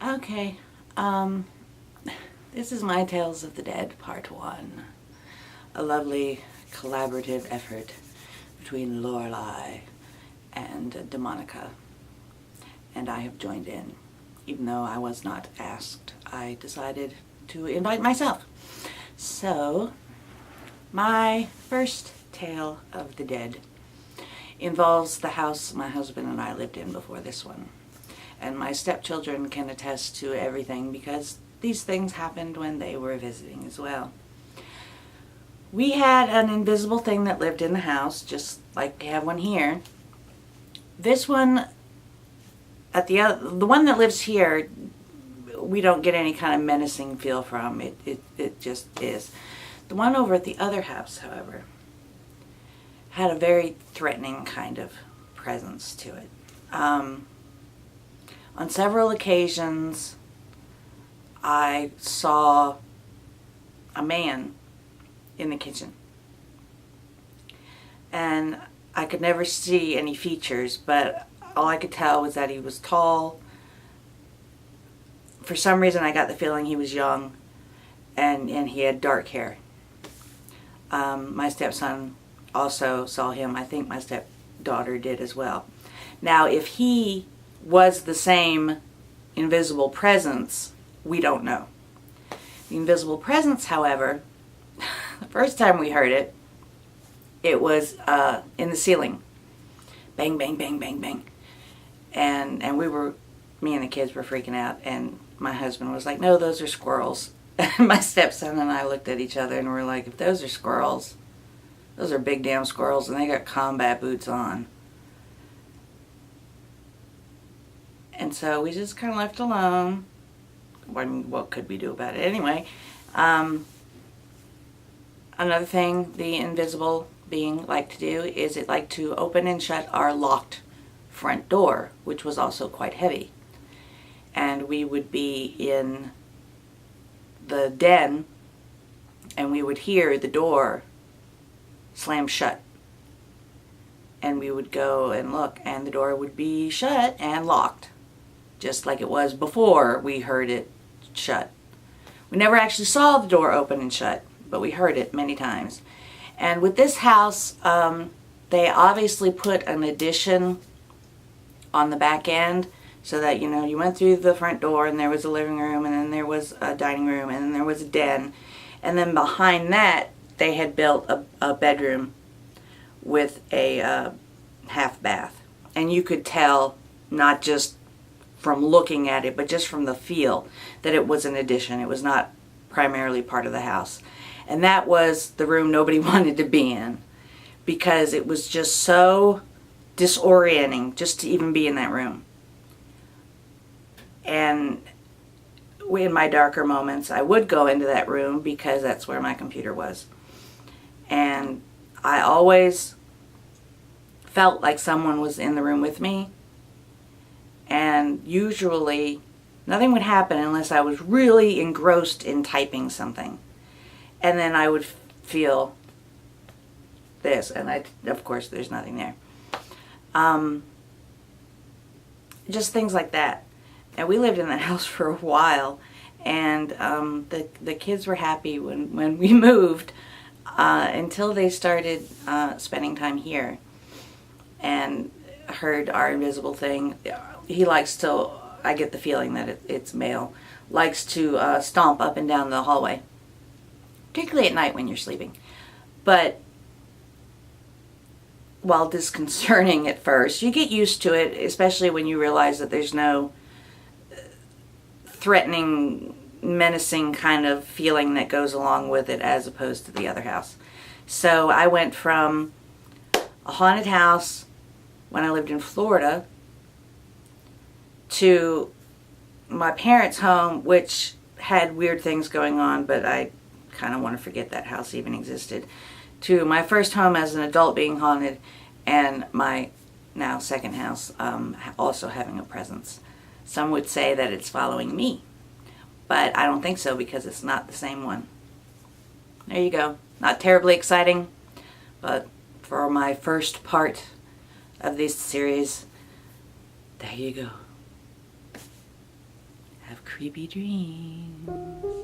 Okay, this is My Tales of the Dead, Part 1. A lovely collaborative effort between Lorelei and Demonica. And I have joined in. Even though I was not asked, I decided to invite myself. So, my first tale of the dead involves the house my husband and I lived in before this one. And my stepchildren can attest to everything because these things happened when they were visiting as well. We had an invisible thing that lived in the house, just like we have one here. This one, the one that lives here, we don't get any kind of menacing feel from. It just is. The one over at the other house, however, had a very threatening kind of presence to it. On several occasions, I saw a man in the kitchen. And I could never see any features, but all I could tell was that he was tall. For some reason, I got the feeling he was young, and he had dark hair. My stepson also saw him. I think my stepdaughter did as well. Now, if he was the same invisible presence, we don't know. The invisible presence, however, the first time we heard it, it was in the ceiling. Bang, bang, bang, bang, bang. And me and the kids were freaking out, and my husband was like, no, those are squirrels. And my stepson and I looked at each other and were like, if those are squirrels, those are big damn squirrels, and they got combat boots on. And so we just kind of left alone. What could we do about it? Anyway, another thing the invisible being liked to do is it liked to open and shut our locked front door, which was also quite heavy. And we would be in the den, and we would hear the door slam shut. And we would go and look, and the door would be shut and locked, just like it was before we heard it shut. We never actually saw the door open and shut, but we heard it many times. And with this house, they obviously put an addition on the back end so that, you went through the front door and there was a living room, and then there was a dining room, and then there was a den. And then behind that, they had built a bedroom with a half bath. And you could tell, not just from looking at it, but just from the feel, that it was an addition. It was not primarily part of the house. And that was the room nobody wanted to be in, because it was just so disorienting just to even be in that room. And in my darker moments, I would go into that room because that's where my computer was. And I always felt like someone was in the room with me. And usually nothing would happen unless I was really engrossed in typing something. And then I would feel this, and of course there's nothing there. Just things like that. And we lived in that house for a while, and the kids were happy when we moved until they started spending time here and heard our invisible thing. He likes to, I get the feeling that it's male, likes to stomp up and down the hallway, particularly at night when you're sleeping. But while disconcerting at first, you get used to it, especially when you realize that there's no threatening, menacing kind of feeling that goes along with it as opposed to the other house. So I went from a haunted house when I lived in Florida to my parents' home, which had weird things going on, but I kind of want to forget that house even existed, to my first home as an adult being haunted, and my now second house also having a presence. Some would say that it's following me, but I don't think so because it's not the same one. There you go. Not terribly exciting, but for my first part of this series, there you go. Have creepy dreams.